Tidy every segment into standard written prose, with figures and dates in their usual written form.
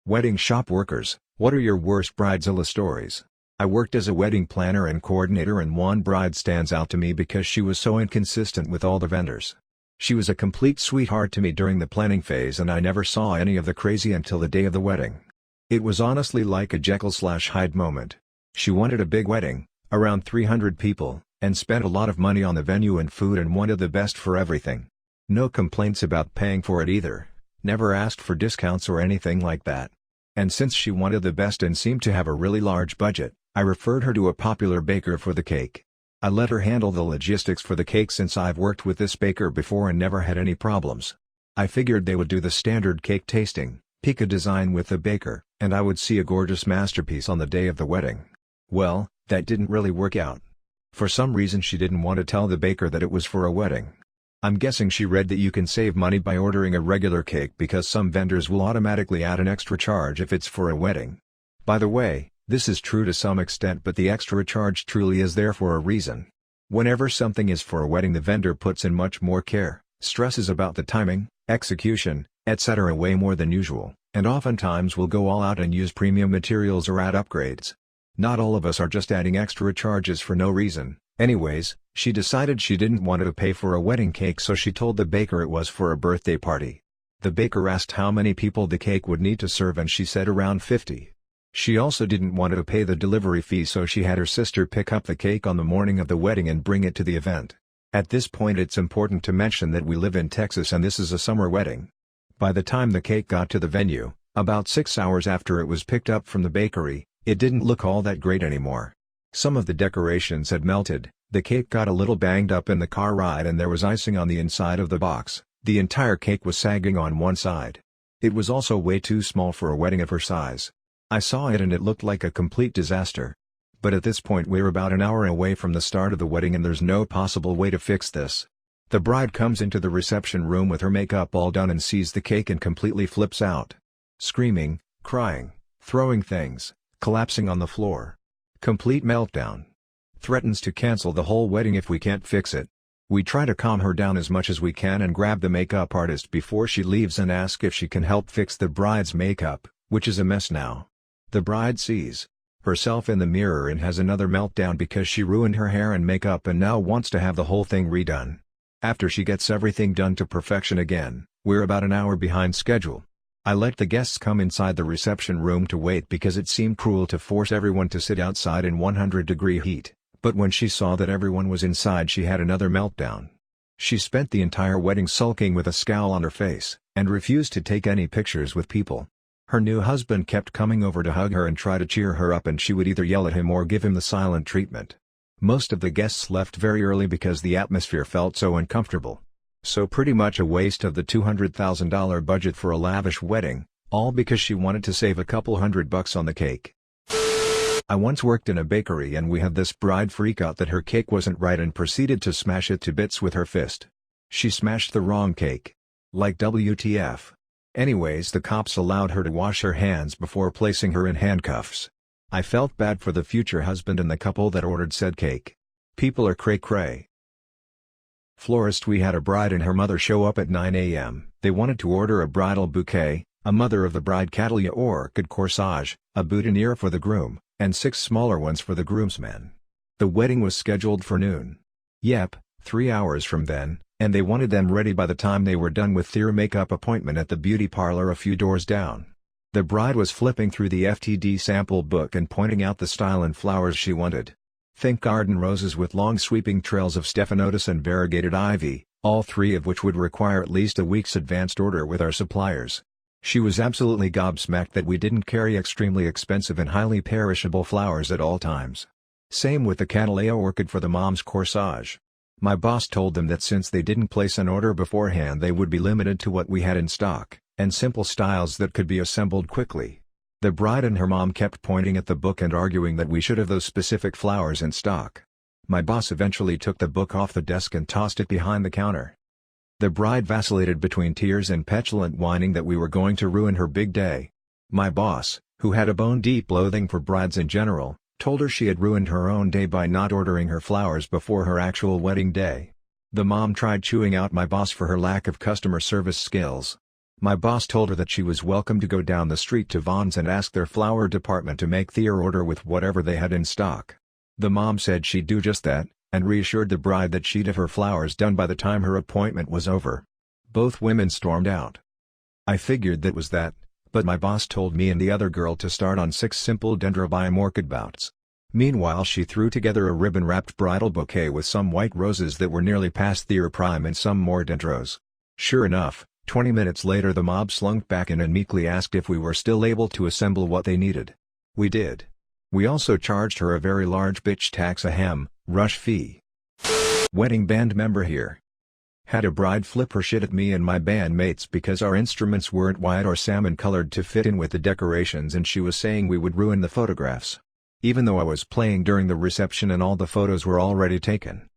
Wedding shop workers, what are your worst Bridezilla stories? I worked as a wedding planner and coordinator, and one bride stands out to me because she was so inconsistent with all the vendors. She was a complete sweetheart to me during the planning phase, and I never saw any of the crazy until the day of the wedding. It was honestly like a Jekyll/Hyde moment. She wanted a big wedding, around 300 people, and spent a lot of money on the venue and food and wanted the best for everything. No complaints about paying for it either. Never asked for discounts or anything like that. And since she wanted the best and seemed to have a really large budget, I referred her to a popular baker for the cake. I let her handle the logistics for the cake since I've worked with this baker before and never had any problems. I figured they would do the standard cake tasting, pick a design with the baker, and I would see a gorgeous masterpiece on the day of the wedding. Well, that didn't really work out. For some reason she didn't want to tell the baker that it was for a wedding. I'm guessing she read that you can save money by ordering a regular cake because some vendors will automatically add an extra charge if it's for a wedding. By the way, this is true to some extent, but the extra charge truly is there for a reason. Whenever something is for a wedding, the vendor puts in much more care, stresses about the timing, execution, etc. way more than usual, and oftentimes will go all out and use premium materials or add upgrades. Not all of us are just adding extra charges for no reason. Anyways, she decided she didn't want to pay for a wedding cake, so she told the baker it was for a birthday party. The baker asked how many people the cake would need to serve, and she said around 50. She also didn't want to pay the delivery fee, so she had her sister pick up the cake on the morning of the wedding and bring it to the event. At this point, it's important to mention that we live in Texas and this is a summer wedding. By the time the cake got to the venue, about 6 hours after it was picked up from the bakery, it didn't look all that great anymore. Some of the decorations had melted, the cake got a little banged up in the car ride, and there was icing on the inside of the box. The entire cake was sagging on one side. It was also way too small for a wedding of her size. I saw it and it looked like a complete disaster. But at this point we're about an hour away from the start of the wedding and there's no possible way to fix this. The bride comes into the reception room with her makeup all done and sees the cake and completely flips out. Screaming, crying, throwing things, collapsing on the floor. Complete meltdown. Threatens to cancel the whole wedding if we can't fix it. We try to calm her down as much as we can and grab the makeup artist before she leaves and ask if she can help fix the bride's makeup, which is a mess now. The bride sees herself in the mirror and has another meltdown because she ruined her hair and makeup and now wants to have the whole thing redone. After she gets everything done to perfection again, we're about an hour behind schedule. I let the guests come inside the reception room to wait because it seemed cruel to force everyone to sit outside in 100-degree heat, but when she saw that everyone was inside she had another meltdown. She spent the entire wedding sulking with a scowl on her face, and refused to take any pictures with people. Her new husband kept coming over to hug her and try to cheer her up, and she would either yell at him or give him the silent treatment. Most of the guests left very early because the atmosphere felt so uncomfortable. So pretty much a waste of the $200,000 budget for a lavish wedding, all because she wanted to save a couple $100 on the cake. I once worked in a bakery and we had this bride freak out that her cake wasn't right and proceeded to smash it to bits with her fist. She smashed the wrong cake. Like WTF. Anyways, the cops allowed her to wash her hands before placing her in handcuffs. I felt bad for the future husband and the couple that ordered said cake. People are cray-cray. Florist: we had a bride and her mother show up at 9 a.m. They wanted to order a bridal bouquet, a mother of the bride catalia orchid corsage, a boutonniere for the groom, and 6 smaller ones for the groomsmen. The wedding was scheduled for noon. Yep, 3 hours from then, and they wanted them ready by the time they were done with their makeup appointment at the beauty parlor a few doors down. The bride was flipping through the FTD sample book and pointing out the style and flowers she wanted. Think garden roses with long sweeping trails of stephanotis and variegated ivy, all 3 of which would require at least a week's advanced order with our suppliers. She was absolutely gobsmacked that we didn't carry extremely expensive and highly perishable flowers at all times. Same with the catalia orchid for the mom's corsage. My boss told them that since they didn't place an order beforehand they would be limited to what we had in stock, and simple styles that could be assembled quickly. The bride and her mom kept pointing at the book and arguing that we should have those specific flowers in stock. My boss eventually took the book off the desk and tossed it behind the counter. The bride vacillated between tears and petulant whining that we were going to ruin her big day. My boss, who had a bone-deep loathing for brides in general, told her she had ruined her own day by not ordering her flowers before her actual wedding day. The mom tried chewing out my boss for her lack of customer service skills. My boss told her that she was welcome to go down the street to Vaughn's and ask their flower department to make their order with whatever they had in stock. The mom said she'd do just that, and reassured the bride that she'd have her flowers done by the time her appointment was over. Both women stormed out. I figured that was that, but my boss told me and the other girl to start on 6 simple dendrobium orchid bouts. Meanwhile, she threw together a ribbon-wrapped bridal bouquet with some white roses that were nearly past their prime and some more dendros. Sure enough, 20 minutes later the mob slunk back in and meekly asked if we were still able to assemble what they needed. We did. We also charged her a very large bitch tax rush fee. Wedding band member here. Had a bride flip her shit at me and my bandmates because our instruments weren't white or salmon colored to fit in with the decorations, and she was saying we would ruin the photographs. Even though I was playing during the reception and all the photos were already taken.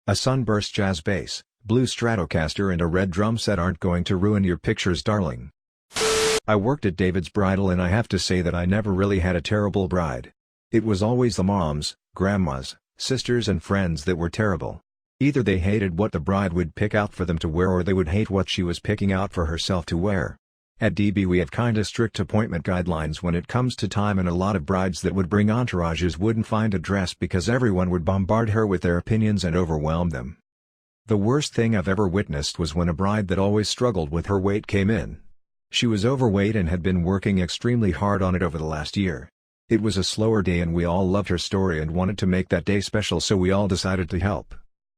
A sunburst jazz bass, blue Stratocaster and a red drum set aren't going to ruin your pictures, darling. I worked at David's Bridal and I have to say that I never really had a terrible bride. It was always the moms, grandmas, sisters and friends that were terrible. Either they hated what the bride would pick out for them to wear or they would hate what she was picking out for herself to wear. At DB we have kinda strict appointment guidelines when it comes to time, and a lot of brides that would bring entourages wouldn't find a dress because everyone would bombard her with their opinions and overwhelm them. The worst thing I've ever witnessed was when a bride that always struggled with her weight came in. She was overweight and had been working extremely hard on it over the last year. It was a slower day and we all loved her story and wanted to make that day special, so we all decided to help.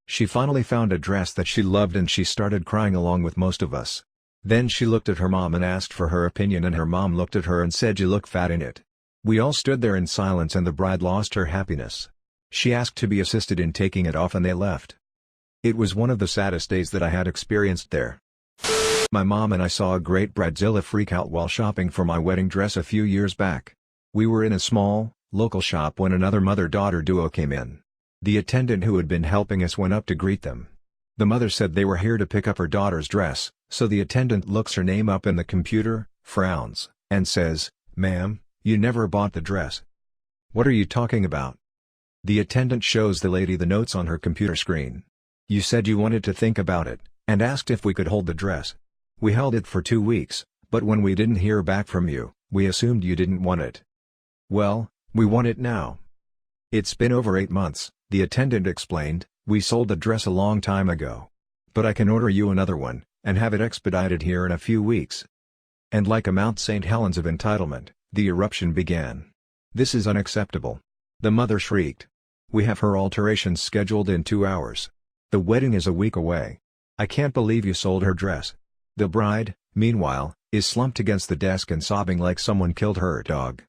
She finally found a dress that she loved and she started crying along with most of us. Then she looked at her mom and asked for her opinion, and her mom looked at her and said, "You look fat in it." We all stood there in silence and the bride lost her happiness. She asked to be assisted in taking it off and they left. It was one of the saddest days that I had experienced there. My mom and I saw a great Bridezilla freakout while shopping for my wedding dress a few years back. We were in a small, local shop when another mother-daughter duo came in. The attendant who had been helping us went up to greet them. The mother said they were here to pick up her daughter's dress, so the attendant looks her name up in the computer, frowns, and says, "Ma'am, you never bought the dress." "What are you talking about?" The attendant shows the lady the notes on her computer screen. "You said you wanted to think about it, and asked if we could hold the dress. We held it for 2 weeks, but when we didn't hear back from you, we assumed you didn't want it." "Well, we want it now." "It's been over 8 months, the attendant explained. "We sold the dress a long time ago. But I can order you another one, and have it expedited here in a few weeks." And like a Mount St. Helens of entitlement, the eruption began. "This is unacceptable." The mother shrieked. "We have her alterations scheduled in 2 hours. The wedding is a week away. I can't believe you sold her dress." The bride, meanwhile, is slumped against the desk and sobbing like someone killed her dog.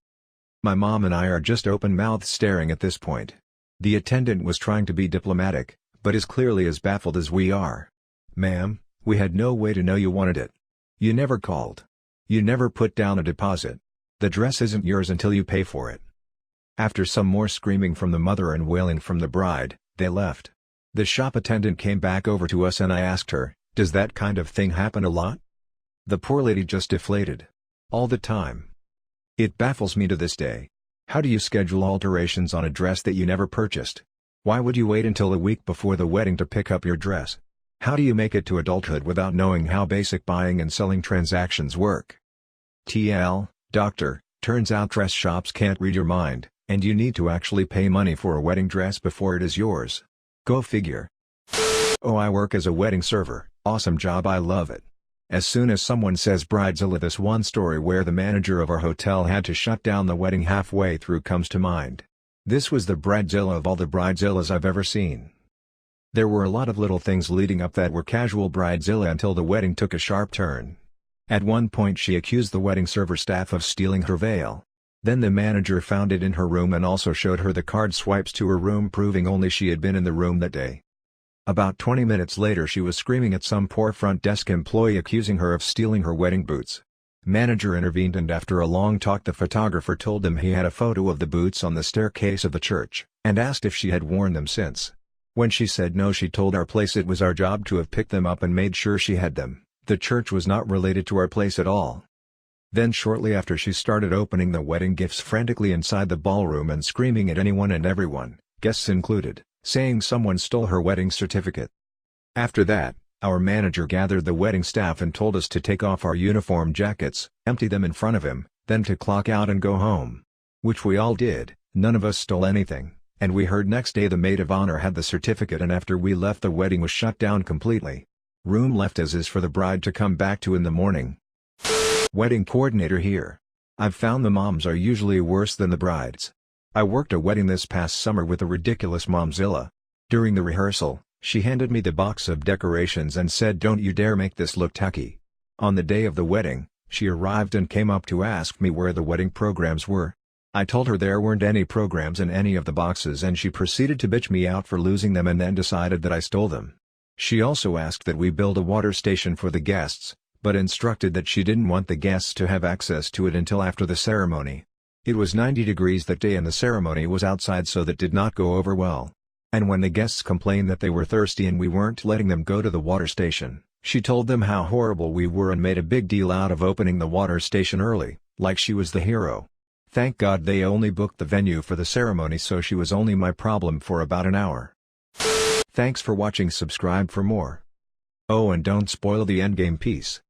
My mom and I are just open-mouthed staring at this point. The attendant was trying to be diplomatic, but is clearly as baffled as we are. "Ma'am, we had no way to know you wanted it. You never called. You never put down a deposit. The dress isn't yours until you pay for it." After some more screaming from the mother and wailing from the bride, they left. The shop attendant came back over to us and I asked her, "Does that kind of thing happen a lot?" The poor lady just deflated. "All the time." It baffles me to this day. How do you schedule alterations on a dress that you never purchased? Why would you wait until a week before the wedding to pick up your dress? How do you make it to adulthood without knowing how basic buying and selling transactions work? TL, doctor, turns out dress shops can't read your mind, and you need to actually pay money for a wedding dress before it is yours. Go figure. Oh, I work as a wedding server, awesome job, I love it. As soon as someone says Bridezilla, this one story where the manager of our hotel had to shut down the wedding halfway through comes to mind. This was the Bridezilla of all the Bridezillas I've ever seen. There were a lot of little things leading up that were casual Bridezilla until the wedding took a sharp turn. At one point she accused the wedding server staff of stealing her veil. Then the manager found it in her room and also showed her the card swipes to her room proving only she had been in the room that day. About 20 minutes later she was screaming at some poor front desk employee accusing her of stealing her wedding boots. Manager intervened and after a long talk the photographer told them he had a photo of the boots on the staircase of the church, and asked if she had worn them since. When she said no, she told our place it was our job to have picked them up and made sure she had them. The church was not related to our place at all. Then shortly after she started opening the wedding gifts frantically inside the ballroom and screaming at anyone and everyone, guests included, saying someone stole her wedding certificate. After that, Our manager gathered the wedding staff and told us to take off our uniform jackets, empty them in front of him, then to clock out and go home. Which we all did. None of us stole anything, and we heard next day the maid of honor had the certificate, and after we left the wedding was shut down completely. Room left as is for the bride to come back to in the morning. Wedding coordinator here. I've found the moms are usually worse than the brides. I worked a wedding this past summer with a ridiculous momzilla. During the rehearsal, she handed me the box of decorations and said, "Don't you dare make this look tacky." On the day of the wedding, she arrived and came up to ask me where the wedding programs were. I told her there weren't any programs in any of the boxes, and she proceeded to bitch me out for losing them and then decided that I stole them. She also asked that we build a water station for the guests, but instructed that she didn't want the guests to have access to it until after the ceremony. It was 90 degrees that day and the ceremony was outside, so that did not go over well. And when the guests complained that they were thirsty and we weren't letting them go to the water station, she told them how horrible we were and made a big deal out of opening the water station early, like she was the hero. Thank God they only booked the venue for the ceremony, so she was only my problem for about an hour. Thanks for watching. Subscribe for more. Oh, and don't spoil the endgame piece.